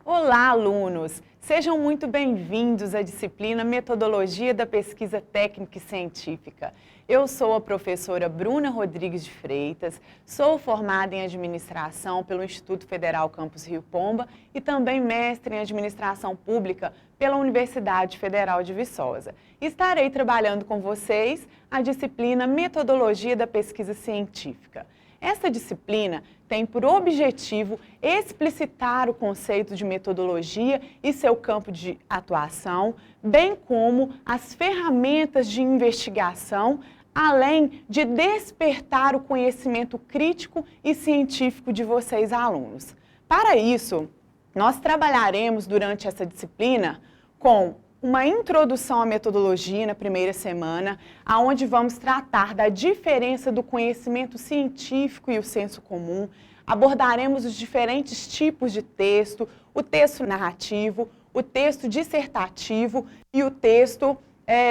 Olá, alunos! Sejam muito bem-vindos à disciplina Metodologia da Pesquisa Técnica e Científica. Eu sou a professora Bruna Rodrigues de Freitas, sou formada em Administração pelo Instituto Federal Campus Rio Pomba e também mestre em Administração Pública pela Universidade Federal de Viçosa. Estarei trabalhando com vocês a disciplina Metodologia da Pesquisa Científica. Essa disciplina tem por objetivo explicitar o conceito de metodologia e seu campo de atuação, bem como as ferramentas de investigação, além de despertar o conhecimento crítico e científico de vocês, alunos. Para isso, nós trabalharemos durante essa disciplina com uma introdução à metodologia na primeira semana, onde vamos tratar da diferença do conhecimento científico e o senso comum. Abordaremos os diferentes tipos de texto, o texto narrativo, o texto dissertativo e o texto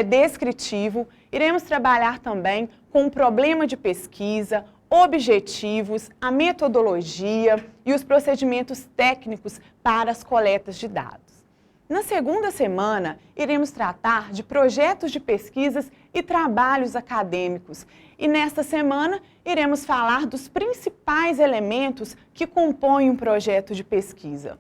descritivo. Iremos trabalhar também com o problema de pesquisa, objetivos, a metodologia e os procedimentos técnicos para as coletas de dados. Na segunda semana, iremos tratar de projetos de pesquisas e trabalhos acadêmicos. E nesta semana, iremos falar dos principais elementos que compõem um projeto de pesquisa.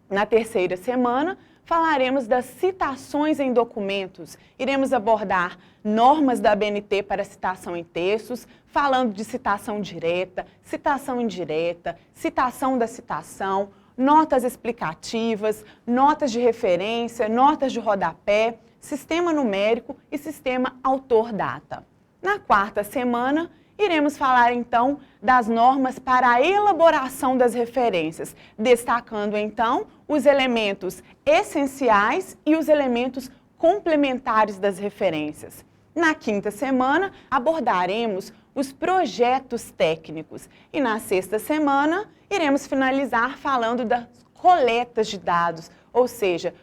Na terceira semana, falaremos das citações em documentos. Iremos abordar normas da ABNT para citação em textos, falando de citação direta, citação indireta, citação da citação, notas explicativas, notas de referência, notas de rodapé, sistema numérico e sistema autor-data. Na quarta semana, iremos falar então das normas para a elaboração das referências, destacando então os elementos essenciais e os elementos complementares das referências. Na quinta semana, abordaremos os projetos técnicos e na sexta semana iremos finalizar falando das coletas de dados, ou seja,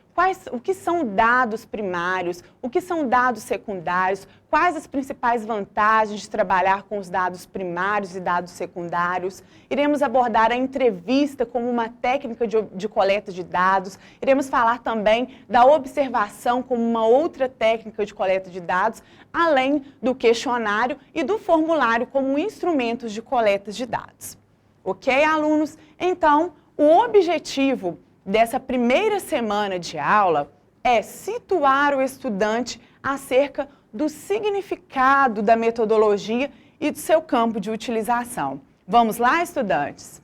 o que são dados primários, o que são dados secundários, quais as principais vantagens de trabalhar com os dados primários e dados secundários. Iremos abordar a entrevista como uma técnica de coleta de dados. Iremos falar também da observação como uma outra técnica de coleta de dados, além do questionário e do formulário como instrumentos de coleta de dados. Ok, alunos? Então, o objetivo dessa primeira semana de aula é situar o estudante acerca do significado da metodologia e do seu campo de utilização. Vamos lá, estudantes?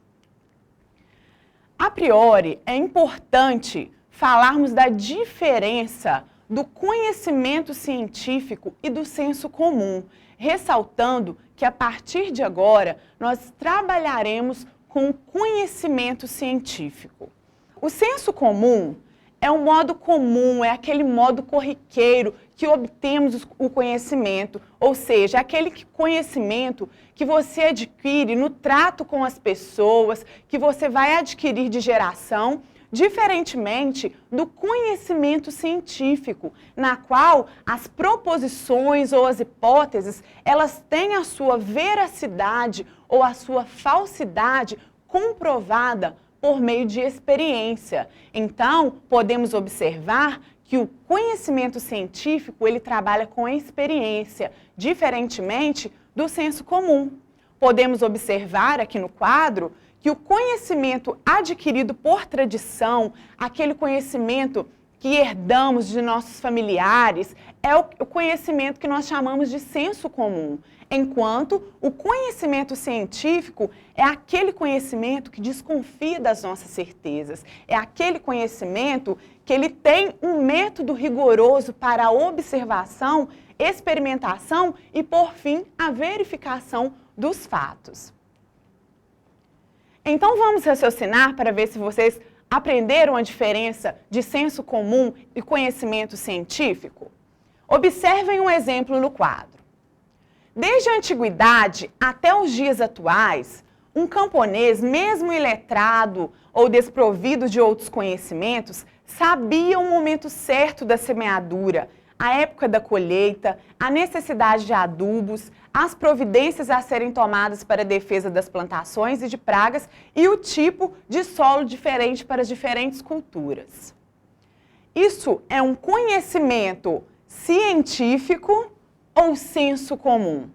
A priori, é importante falarmos da diferença do conhecimento científico e do senso comum, ressaltando que a partir de agora nós trabalharemos com o conhecimento científico. O senso comum é um modo comum, é aquele modo corriqueiro que obtemos o conhecimento, ou seja, aquele conhecimento que você adquire no trato com as pessoas, que você vai adquirir de geração, diferentemente do conhecimento científico, na qual as proposições ou as hipóteses, elas têm a sua veracidade ou a sua falsidade comprovada por meio de experiência. Então, podemos observar que o conhecimento científico, ele trabalha com experiência, diferentemente do senso comum. Podemos observar aqui no quadro que o conhecimento adquirido por tradição, aquele conhecimento que herdamos de nossos familiares, é o conhecimento que nós chamamos de senso comum, enquanto o conhecimento científico é aquele conhecimento que desconfia das nossas certezas, é aquele conhecimento que ele tem um método rigoroso para a observação, experimentação e, por fim, a verificação dos fatos. Então, vamos raciocinar para ver se vocês aprenderam a diferença de senso comum e conhecimento científico? Observem um exemplo no quadro. Desde a antiguidade até os dias atuais, um camponês, mesmo iletrado ou desprovido de outros conhecimentos, sabia o momento certo da semeadura, a época da colheita, a necessidade de adubos, as providências a serem tomadas para a defesa das plantações e de pragas e o tipo de solo diferente para as diferentes culturas. Isso é um conhecimento científico ou senso comum?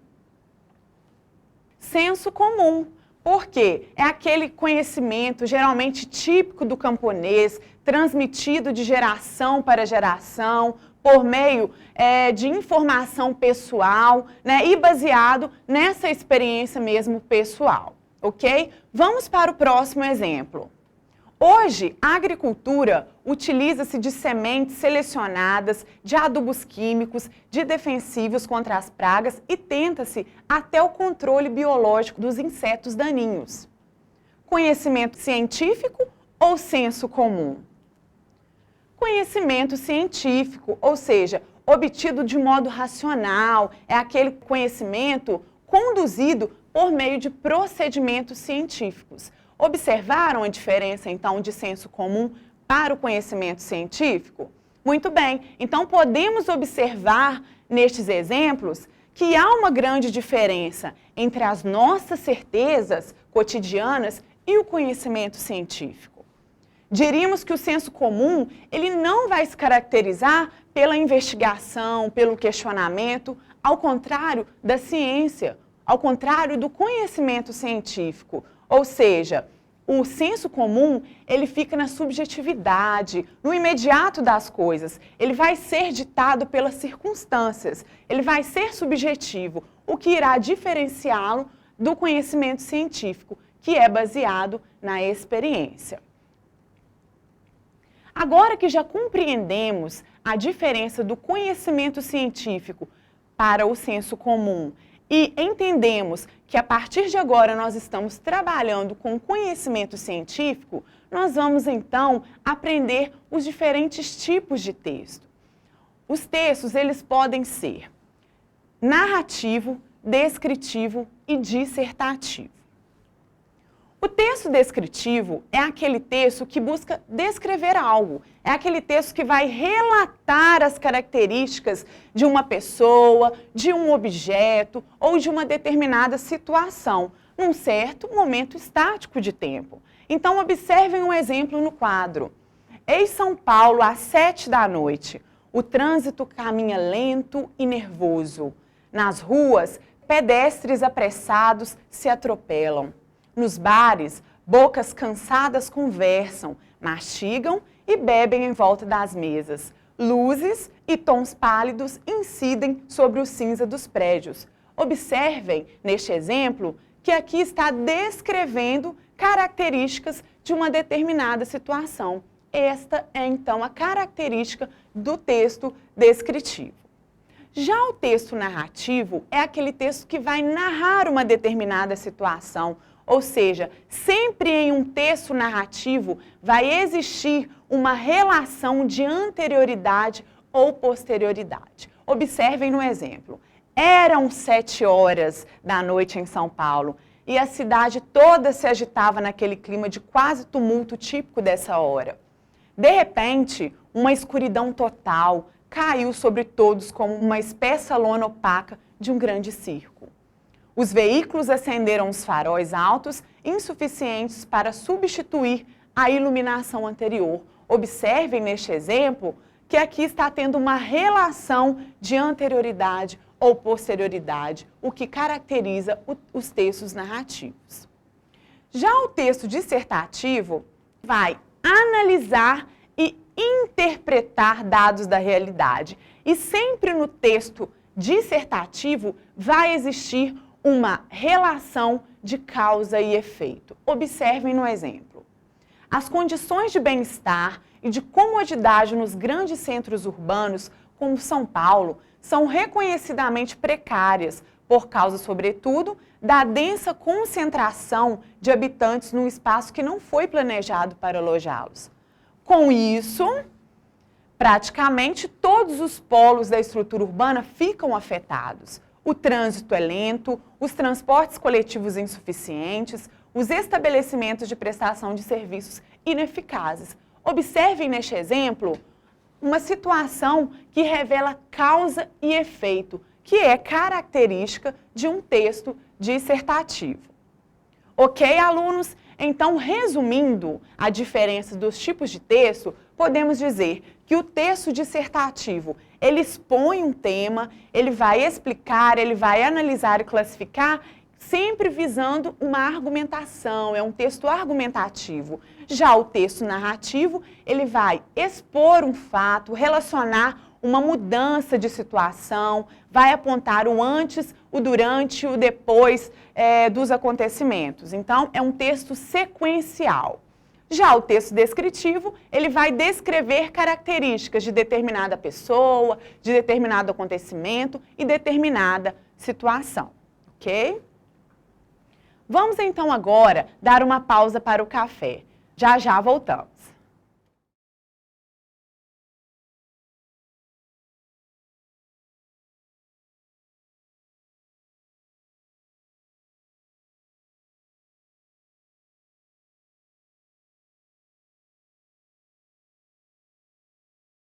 Senso comum, porque é aquele conhecimento geralmente típico do camponês, transmitido de geração para geração, por meio de informação pessoal, né, e baseado nessa experiência mesmo pessoal, ok? Vamos para o próximo exemplo. Hoje, a agricultura utiliza-se de sementes selecionadas, de adubos químicos, de defensivos contra as pragas e tenta-se até o controle biológico dos insetos daninhos. Conhecimento científico ou senso comum? Conhecimento científico, ou seja, obtido de modo racional, é aquele conhecimento conduzido por meio de procedimentos científicos. Observaram a diferença, então, de senso comum para o conhecimento científico? Muito bem, então podemos observar nestes exemplos que há uma grande diferença entre as nossas certezas cotidianas e o conhecimento científico. Diríamos que o senso comum, ele não vai se caracterizar pela investigação, pelo questionamento, ao contrário da ciência, ao contrário do conhecimento científico. Ou seja, o senso comum, ele fica na subjetividade, no imediato das coisas. Ele vai ser ditado pelas circunstâncias, ele vai ser subjetivo, o que irá diferenciá-lo do conhecimento científico, que é baseado na experiência. Agora que já compreendemos a diferença do conhecimento científico para o senso comum e entendemos que a partir de agora nós estamos trabalhando com conhecimento científico, nós vamos então aprender os diferentes tipos de texto. Os textos, eles podem ser narrativo, descritivo e dissertativo. O texto descritivo é aquele texto que busca descrever algo, é aquele texto que vai relatar as características de uma pessoa, de um objeto ou de uma determinada situação, num certo momento estático de tempo. Então, observem um exemplo no quadro. Em São Paulo, às 7 da noite, o trânsito caminha lento e nervoso. Nas ruas, pedestres apressados se atropelam. Nos bares, bocas cansadas conversam, mastigam e bebem em volta das mesas. Luzes e tons pálidos incidem sobre o cinza dos prédios. Observem, neste exemplo, que aqui está descrevendo características de uma determinada situação. Esta é, então, a característica do texto descritivo. Já o texto narrativo é aquele texto que vai narrar uma determinada situação, ou seja, sempre em um texto narrativo vai existir uma relação de anterioridade ou posterioridade. Observem no exemplo. Eram 7 horas da noite em São Paulo e a cidade toda se agitava naquele clima de quase tumulto típico dessa hora. De repente, uma escuridão total caiu sobre todos como uma espessa lona opaca de um grande circo. Os veículos acenderam os faróis altos, insuficientes para substituir a iluminação anterior. Observem neste exemplo que aqui está tendo uma relação de anterioridade ou posterioridade, o que caracteriza os textos narrativos. Já o texto dissertativo vai analisar e interpretar dados da realidade. E sempre no texto dissertativo vai existir uma relação de causa e efeito. Observem no exemplo. As condições de bem-estar e de comodidade nos grandes centros urbanos, como São Paulo, são reconhecidamente precárias, por causa, sobretudo, da densa concentração de habitantes num espaço que não foi planejado para alojá-los. Com isso, praticamente todos os polos da estrutura urbana ficam afetados. O trânsito é lento, os transportes coletivos insuficientes, os estabelecimentos de prestação de serviços ineficazes. Observem neste exemplo uma situação que revela causa e efeito, que é característica de um texto dissertativo. Ok, alunos? Então, resumindo a diferença dos tipos de texto, podemos dizer que o texto dissertativo, ele expõe um tema, ele vai explicar, ele vai analisar e classificar, sempre visando uma argumentação, é um texto argumentativo. Já o texto narrativo, ele vai expor um fato, relacionar uma mudança de situação, vai apontar o antes, o durante e o depois dos acontecimentos. Então, é um texto sequencial. Já o texto descritivo, ele vai descrever características de determinada pessoa, de determinado acontecimento e determinada situação, ok? Vamos então agora dar uma pausa para o café. Já já voltamos.